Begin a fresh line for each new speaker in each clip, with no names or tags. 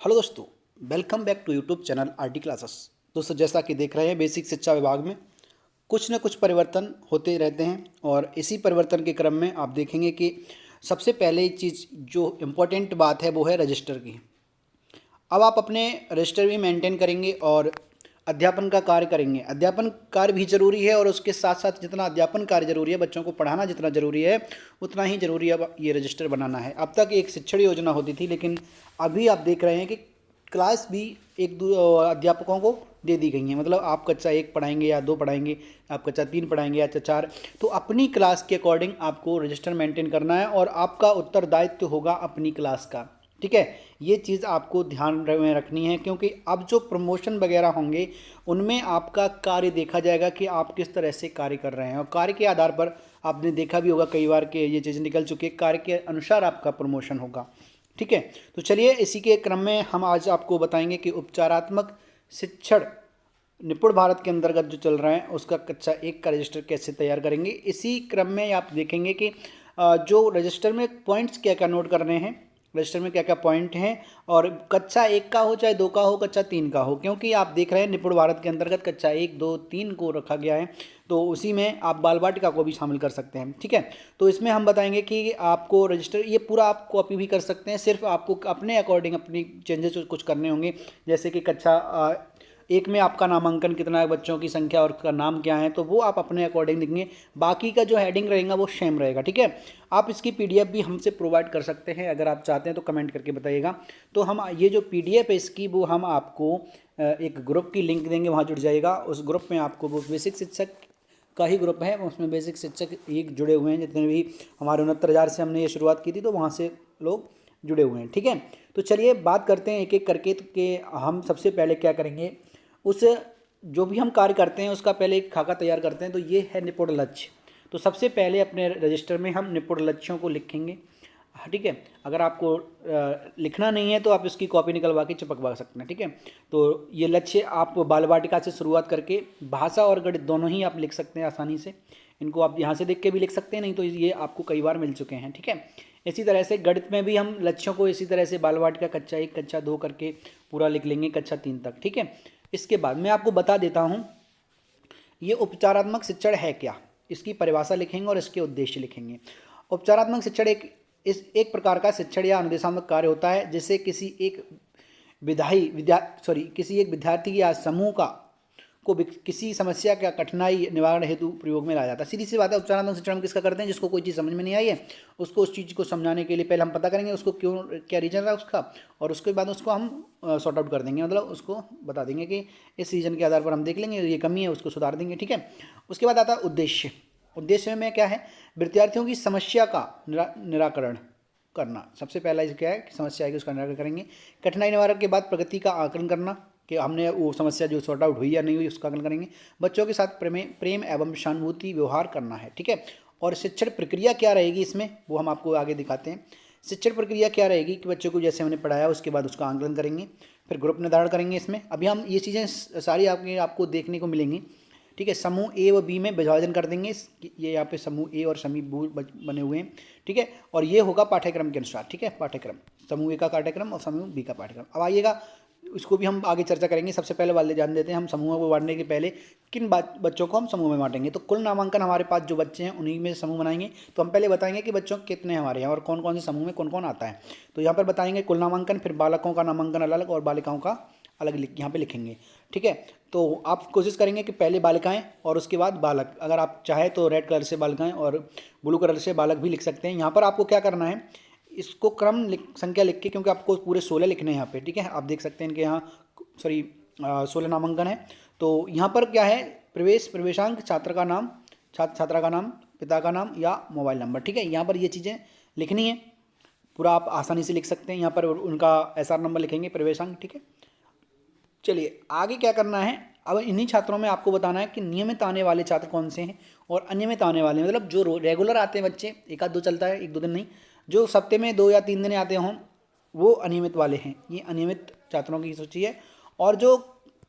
Hello दोस्तों, welcome back to YouTube channel RT classes. दोस्तों, जैसा कि देख रहे हैं, बेसिक शिक्षा विभाग में कुछ न कुछ परिवर्तन होते रहते हैं और इसी परिवर्तन के क्रम में आप देखेंगे कि सबसे पहले चीज़ जो इम्पोर्टेंट बात है वो है रजिस्टर की। अब आप अपने रजिस्टर भी मेंटेन करेंगे और अध्यापन का कार्य करेंगे। अध्यापन कार्य भी ज़रूरी है और उसके साथ साथ जितना अध्यापन कार्य ज़रूरी है, बच्चों को पढ़ाना जितना ज़रूरी है, उतना ही ज़रूरी अब ये रजिस्टर बनाना है। अब तक एक शिक्षण योजना होती थी, लेकिन अभी आप देख रहे हैं कि क्लास भी एक दो अध्यापकों को दे दी गई हैं। मतलब आप कक्षा 1 पढ़ाएंगे या 2 पढ़ाएंगे, आप कक्षा 3 पढ़ाएंगे या कक्षा 4, तो अपनी क्लास के अकॉर्डिंग आपको रजिस्टर मेंटेन करना है और आपका उत्तरदायित्व होगा अपनी क्लास का। ठीक है, ये चीज़ आपको ध्यान में रखनी है, क्योंकि अब जो प्रमोशन वगैरह होंगे उनमें आपका कार्य देखा जाएगा कि आप किस तरह से कार्य कर रहे हैं, और कार्य के आधार पर आपने देखा भी होगा कई बार कि ये चीज़ निकल चुकी है, कार्य के अनुसार आपका प्रमोशन होगा। ठीक है, तो चलिए इसी के क्रम में हम आज आपको बताएंगे कि उपचारात्मक शिक्षण निपुण भारत के अंतर्गत जो चल रहा है उसका कक्षा 1 का रजिस्टर कैसे तैयार करेंगे। इसी क्रम में आप देखेंगे कि जो रजिस्टर में पॉइंट्स क्या क्या नोट करने हैं, रजिस्टर में क्या क्या पॉइंट हैं, और कक्षा 1 का हो चाहे 2 का हो, कक्षा 3 का हो, क्योंकि आप देख रहे हैं निपुण भारत के अंतर्गत कक्षा 1, 2, 3 को रखा गया है, तो उसी में आप बाल वाटिका को भी शामिल कर सकते हैं। ठीक है, तो इसमें हम बताएंगे कि आपको रजिस्टर ये पूरा आप कॉपी भी कर सकते हैं, सिर्फ आपको अपने अकॉर्डिंग अपनी चेंजेस कुछ करने होंगे। जैसे कि कक्षा 1 में आपका नामांकन कितना है, बच्चों की संख्या और का नाम क्या है, तो वो आप अपने अकॉर्डिंग लिखेंगे। बाकी का जो हेडिंग रहेगा वो सेम रहेगा। ठीक है, आप इसकी पीडीएफ भी हमसे प्रोवाइड कर सकते हैं, अगर आप चाहते हैं तो कमेंट करके बताइएगा। तो हम ये जो पीडीएफ है इसकी, वो हम आपको एक ग्रुप की लिंक देंगे, वहाँ जुड़ जाइएगा। उस ग्रुप में आपको वो बेसिक शिक्षक का ही ग्रुप है, उसमें बेसिक शिक्षक एक जुड़े हुए हैं, जितने भी हमारे 69,000 से हमने ये शुरुआत की थी, तो वहाँ से लोग जुड़े हुए हैं। ठीक है, तो चलिए बात करते हैं एक एक करके कि हम सबसे पहले क्या करेंगे। उस जो भी हम कार्य करते हैं उसका पहले एक खाका तैयार करते हैं, तो ये है निपुण लक्ष्य। तो सबसे पहले अपने रजिस्टर में हम निपुण लक्ष्यों को लिखेंगे। हाँ, ठीक है, अगर आपको लिखना नहीं है तो आप इसकी कॉपी निकलवा के चिपकवा सकते हैं। ठीक है, तो ये लक्ष्य आप बाल वाटिका से शुरुआत करके भाषा और गणित दोनों ही आप लिख सकते हैं आसानी से। इनको आप यहाँ से देख के भी लिख सकते हैं, नहीं तो ये आपको कई बार मिल चुके हैं। ठीक है, इसी तरह से गणित में भी हम लक्ष्यों को इसी तरह से बाल वाटिका कक्षा 1, कक्षा 2 करके पूरा लिख लेंगे कक्षा 3 तक। ठीक है, इसके बाद मैं आपको बता देता हूँ ये उपचारात्मक शिक्षण है क्या, इसकी परिभाषा लिखेंगे और इसके उद्देश्य लिखेंगे। उपचारात्मक शिक्षण एक प्रकार का शिक्षण या अनुदेशात्मक कार्य होता है, जिससे किसी एक किसी एक विद्यार्थी या समूह का को किसी समस्या का कठिनाई निवारण हेतु प्रयोग में लाया जाता है। सीधी सी बात है, उपचारात्मक शिक्षण हम किसका करते हैं, जिसको कोई चीज़ समझ में नहीं आई है, उसको उस चीज़ को समझाने के लिए पहले हम पता करेंगे उसको क्यों, क्या रीजन रहा उसका, और उसके बाद उसको हम सॉर्ट आउट कर देंगे। मतलब उसको बता देंगे कि इस रीजन के आधार पर हम देख लेंगे ये कमी है, उसको सुधार देंगे। ठीक है, उसके बाद आता है उद्देश्य। उद्देश्य में क्या है, विद्यार्थियों की समस्या का निराकरण करना। सबसे पहला इसे क्या है कि समस्या है कि उसका निराकरण करेंगे। कठिनाई निवारण के बाद प्रगति का आकलन करना कि हमने वो समस्या जो सॉर्ट आउट हुई या नहीं हुई उसका आकलन करेंगे। बच्चों के साथ प्रेम एवं सहानुभूति व्यवहार करना है। ठीक है, और शिक्षण प्रक्रिया क्या रहेगी इसमें, वो हम आपको आगे दिखाते हैं। शिक्षण प्रक्रिया क्या रहेगी कि बच्चों को जैसे हमने पढ़ाया उसके बाद उसका आकलन करेंगे, फिर ग्रुप निर्धारण करेंगे। इसमें अभी हम ये चीज़ें सारी आपको देखने को मिलेंगी। ठीक है, समूह ए व बी में विभाजन कर देंगे। ये यहाँ पे समूह ए और समूह बी बने हुए हैं। ठीक है, और ये होगा पाठ्यक्रम के अनुसार। ठीक है, पाठ्यक्रम समूह ए का पाठ्यक्रम और समूह बी का पाठ्यक्रम। अब आइएगा, इसको भी हम आगे चर्चा करेंगे। सबसे पहले वाले जान देते हैं हम समूह को बांटने के पहले किन बच्चों को हम समूह में बांटेंगे। तो कुल नामांकन हमारे पास जो बच्चे हैं उन्हीं में समूह बनाएंगे। तो हम पहले बताएंगे कि बच्चों कितने हमारे यहाँ और कौन कौन से समूह में कौन कौन आता है। तो यहाँ पर बताएंगे कुल नामांकन, फिर बालकों का नामांकन अलग और बालिकाओं का अलग यहाँ पे लिखेंगे। ठीक है, तो आप कोशिश करेंगे कि पहले बालिकाएं और उसके बाद बालक। अगर आप चाहें तो रेड कलर से बालिकाएं और ब्लू कलर से बालक भी लिख सकते हैं। यहाँ पर आपको क्या करना है, इसको संख्या लिख के, क्योंकि आपको पूरे 16 लिखने हैं यहाँ पे। ठीक है, आप देख सकते हैं इनके यहाँ 16 नामांकन है। तो यहाँ पर क्या है, प्रवेशांक, छात्र का नाम, छात्रा का नाम, पिता का नाम या मोबाइल नंबर। ठीक है, यहाँ पर ये चीज़ें लिखनी है, पूरा आप आसानी से लिख सकते हैं। यहाँ पर उनका एसआर नंबर लिखेंगे, प्रवेशांक। ठीक है, चलिए आगे क्या करना है। अब इन्हीं छात्रों में आपको बताना है कि नियमित आने वाले छात्र कौन से हैं और अनियमित आने वाले, मतलब जो रेगुलर आते हैं बच्चे, एक आध दो चलता है, 1-2 दिन नहीं, जो सप्ते में 2 या 3 दिन आते हों वो अनियमित वाले हैं। ये अनियमित छात्रों की सूची है। और जो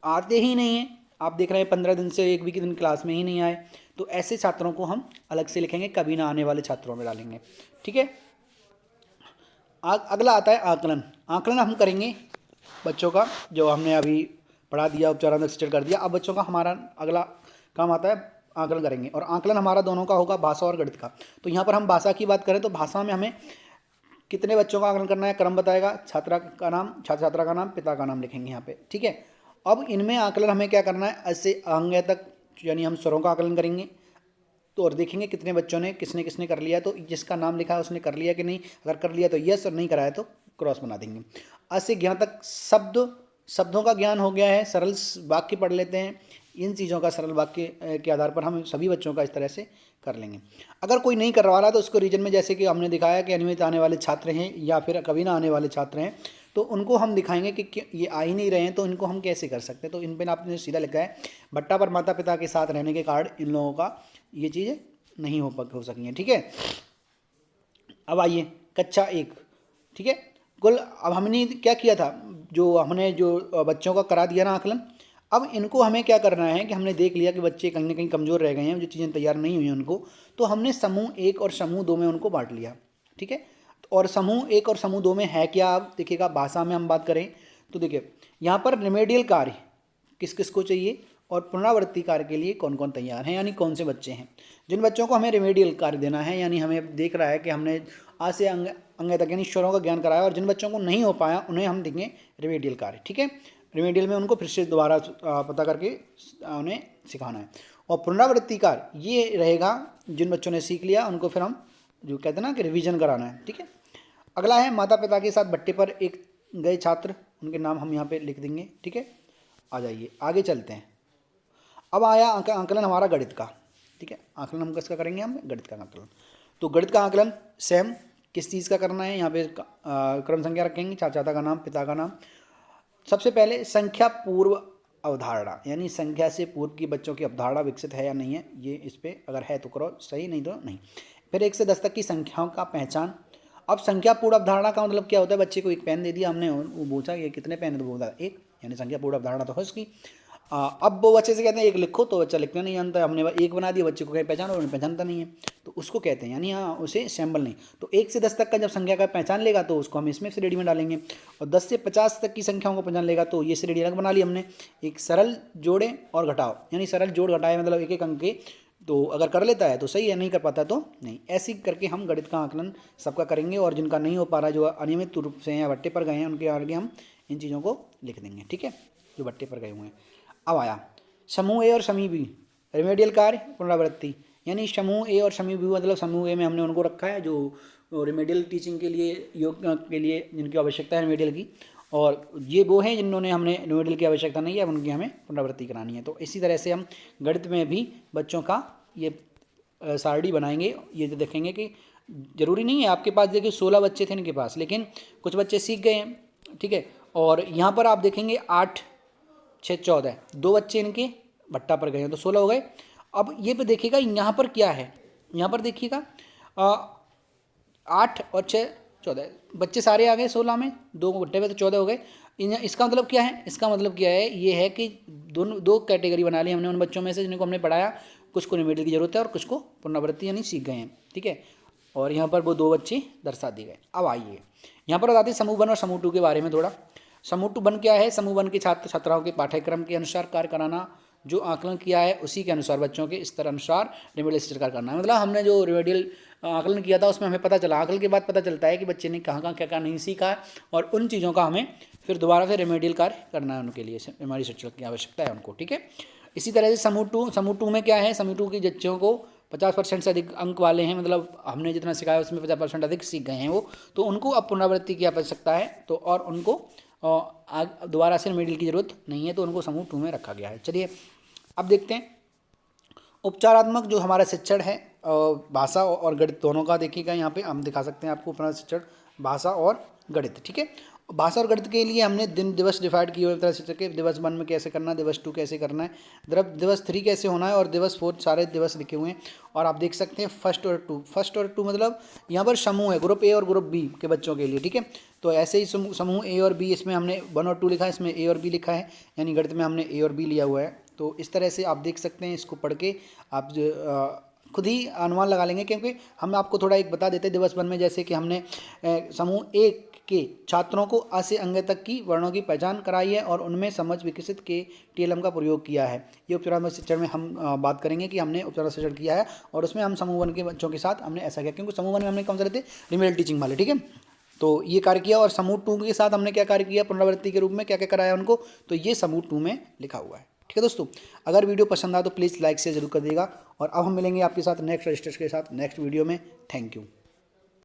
आते ही नहीं हैं, आप देख रहे हैं 15 दिन से 1 भी दिन क्लास में ही नहीं आए, तो ऐसे छात्रों को हम अलग से लिखेंगे, कभी ना आने वाले छात्रों में डालेंगे। ठीक है, अगला आता है आकलन। आकलन हम करेंगे बच्चों का जो हमने अभी पढ़ा दिया, उपचारात्मक शिक्षण कर दिया। अब बच्चों का हमारा अगला काम आता है आकलन करेंगे, और आकलन हमारा दोनों का होगा, भाषा और गणित का। तो यहाँ पर हम भाषा की बात करें तो भाषा में हमें कितने बच्चों का आकलन करना है, क्रम बताएगा, छात्रा का नाम, छात्र छात्रा का नाम, पिता का नाम लिखेंगे यहाँ पे, ठीक है। अब इनमें आकलन हमें क्या करना है, ऐसे अंग तक, यानी हम स्वरों का आकलन करेंगे। तो और देखेंगे कितने बच्चों ने किसने किसने कर लिया, तो जिसका नाम लिखा है उसने कर लिया कि नहीं, अगर कर लिया तो यस, और नहीं कराया तो क्रॉस बना देंगे। आज से ज्ञान तक शब्दों का ज्ञान हो गया है, सरल वाक्य पढ़ लेते हैं। इन चीज़ों का सरल वाक्य के आधार पर हम सभी बच्चों का इस तरह से कर लेंगे। अगर कोई नहीं करवा रहा तो उसको रीजन में, जैसे कि हमने दिखाया कि अनियमित आने वाले छात्र हैं या फिर कभी ना आने वाले छात्र हैं, तो उनको हम दिखाएंगे कि ये आ ही नहीं रहे हैं, तो इनको हम कैसे कर सकते हैं। तो इन पर आपने सीधा लिखा है, भट्टा पर माता पिता के साथ रहने के कारण इन लोगों का ये चीज़ें नहीं हो सकी हैं, ठीक है। अब आइए कक्षा 1, ठीक है। कुल अब हमने क्या किया था, हमने जो बच्चों का करा दिया ना आकलन, अब इनको हमें क्या करना है कि हमने देख लिया कि बच्चे कहीं ना कहीं कमज़ोर रह गए हैं, जो चीज़ें तैयार नहीं हुई हैं उनको, तो हमने समूह 1 और समूह 2 में उनको बांट लिया, ठीक है। और समूह 1 और समूह 2 में है क्या, आप देखिएगा। भाषा में हम बात करें तो देखिए यहाँ पर रिमेडियल कार्य किस किस को चाहिए और पुनरावृत्ति कार्य के लिए कौन कौन तैयार हैं, यानी कौन से बच्चे हैं। जिन बच्चों को हमें रिमेडियल कार्य देना है, यानी हमें देख रहा है कि हमने आज से अंग तक यानी स्वरों का ज्ञान कराया, और जिन बच्चों को नहीं हो पाया उन्हें हम देंगे रिमेडियल कार्य, ठीक है। रिमेडियल में उनको फिर से दोबारा पता करके उन्हें सिखाना है। और पुनरावृत्ति कार्य ये रहेगा, जिन बच्चों ने सीख लिया उनको फिर हम जो कहते हैं ना कि रिवीजन कराना है, ठीक है। अगला है माता पिता के साथ भट्टे पर एक गए छात्र, उनके नाम हम यहाँ पे लिख देंगे, ठीक है। आ जाइए आगे चलते हैं। अब आया आकलन हमारा गणित का, ठीक है। आकलन हम किसका करेंगे, हम गणित का आकलन। तो गणित का आकलन सेम किस चीज़ का करना है, यहाँ पे क्रम संख्या रखेंगे, छात्र का नाम, पिता का नाम। सबसे पहले संख्या पूर्व अवधारणा, यानी संख्या से पूर्व की बच्चों की अवधारणा विकसित है या नहीं है, ये इस पर अगर है तो करो सही, नहीं तो नहीं। फिर 1 से 10 तक की संख्याओं का पहचान। अब संख्या पूर्व अवधारणा का मतलब क्या होता है, बच्चे को एक पेन दे दिया हमने, वो पूछा ये कितने पेन है, तो बोला 1, यानी संख्या पूर्व अवधारणा तो है उसकी। अब वो बच्चे से कहते हैं 1 लिखो, तो बच्चा लिखना नहीं जानता, हमने 1 बना दिया, बच्चे को कहीं पहचानो, उन्हें पहचानता नहीं है, तो उसको कहते हैं, यानी हाँ उसे सैम्बल नहीं। तो 1 से 10 तक का जब संख्या का पहचान लेगा तो उसको हम इसमें श्रेणी में डालेंगे, और 10 से 50 तक की संख्याओं को पहचान लेगा तो ये श्रेणी अलग बना ली हमने। एक सरल जोड़े और घटाओ, यानी सरल जोड़ घटाए मतलब एक एक अंक के, तो अगर कर लेता है तो सही है, नहीं कर पाता तो नहीं। ऐसे करके हम गणित का आकलन सबका करेंगे, और जिनका नहीं हो पा रहा, जो अनियमित रूप से या भट्टे पर गए हैं, उनके आगे हम इन चीज़ों को लिख देंगे, ठीक है, जो भट्टे पर गए हुए हैं। अब आया समूह ए और समूह बी, रिमेडियल कार्य पुनरावृत्ति, यानी समूह ए और समूह बी मतलब समूह ए में हमने उनको रखा है जो रिमेडियल टीचिंग के लिए, योग के लिए जिनकी आवश्यकता है रिमेडियल की, और ये वो हैं जिन्होंने हमने रिमेडियल की आवश्यकता नहीं है, उनकी हमें पुनरावृत्ति करानी है। तो इसी तरह से हम गणित में भी बच्चों का ये सारणी बनाएंगे। ये तो देखेंगे कि ज़रूरी नहीं है आपके पास, देखिए 16 बच्चे थे इनके पास, लेकिन कुछ बच्चे सीख गए हैं, ठीक है। और यहाँ पर आप देखेंगे 8 6 14, 2 बच्चे इनके भट्टा पर गए हैं, तो 16 हो गए। अब ये पे देखिएगा यहाँ पर क्या है, यहाँ पर देखिएगा 8 और 6 14 बच्चे सारे आ गए, 16 में 2 भट्टे में, तो 14 हो गए। इसका मतलब क्या है, इसका मतलब क्या है, ये है कि दो कैटेगरी बना ली हमने उन बच्चों में से जिनको हमने पढ़ाया, कुछ को रिमेडियल की जरूरत है और कुछ को पुनरावृत्ति यानी सीख गए हैं, ठीक है। और यहाँ पर वो 2 बच्चे दर्शा दिए गए। अब आइए यहाँ पर बताते हैं समूह 1 और समूह 2 के बारे में थोड़ा। समूह 1 क्या है, समूह 1 के छात्र छात्राओं के पाठ्यक्रम के अनुसार कार्य कराना, जो आकलन किया है उसी के अनुसार बच्चों के स्तर अनुसार रिमेडियल स्तर कार्य करना है। मतलब हमने जो रिमेडियल आकलन किया था उसमें हमें पता चला, आकलन के बाद पता चलता है कि बच्चे ने कहाँ कहाँ क्या क्या नहीं सीखा है, और उन चीज़ों का हमें फिर दोबारा से रिमेडियल कार्य करना है उनके लिए, हमारी शिक्षक की आवश्यकता है उनको, ठीक है। इसी तरह से समूह टू में क्या है, समूह 2 के बच्चों को 50% से अधिक अंक वाले हैं, मतलब हमने जितना सिखाया उसमें 50% अधिक सीख गए हैं वो, तो उनको अब पुनरावृत्ति की आवश्यकता है, तो और उनको दोबारा से रिमेडियल की जरूरत नहीं है, तो उनको समूह 2 में रखा गया है। चलिए अब देखते हैं उपचारात्मक जो हमारा शिक्षण है भाषा और गणित दोनों का, देखिएगा यहाँ पे हम दिखा सकते हैं आपको अपना शिक्षण भाषा और गणित, ठीक है। भाषा और गणित के लिए हमने दिन दिवस डिवाइड किए हुए तरह शिक्षक के, दिवस 1 में कैसे करना है, दिवस 2 कैसे करना है, दिवस 3 कैसे होना है, और दिवस 4 सारे दिवस लिखे हुए हैं। और आप देख सकते हैं फर्स्ट और टू मतलब यहाँ पर समूह है, ग्रुप ए और ग्रुप बी के बच्चों के लिए, ठीक है। तो ऐसे ही समूह ए और बी, इसमें हमने 1 और 2 लिखा है, इसमें ए और बी लिखा है, यानी गणित में हमने ए और बी लिया हुआ है। तो इस तरह से आप देख सकते हैं, इसको पढ़ के आप खुद ही अनुमान लगा लेंगे, क्योंकि हम आपको थोड़ा एक बता देते हैं दिवस 1 में, जैसे कि हमने समूह 1 के छात्रों को आ से अंग तक की वर्णों की पहचान कराई है और उनमें समझ विकसित के टीएलएम का प्रयोग किया है। ये उपचारात्मक शिक्षण में हम बात करेंगे कि हमने उपचारात्मक शिक्षण किया है और उसमें हम समूह वन के बच्चों के साथ हमने ऐसा किया, क्योंकि समूह वन में हमने कौन से रहते रिमेडियल टीचिंग वाले, ठीक है। तो ये कार्य किया और समूह 2 के साथ हमने क्या कार्य किया, पुनरावृत्ति के रूप में क्या क्या कराया उनको, तो ये समूह 2 में लिखा हुआ है। ठीक है दोस्तों, अगर वीडियो पसंद आए तो प्लीज़ लाइक से जरूर कर देगा और अब हम मिलेंगे आपके साथ नेक्स्ट रजिस्टर्स के साथ नेक्स्ट वीडियो में। Thank you.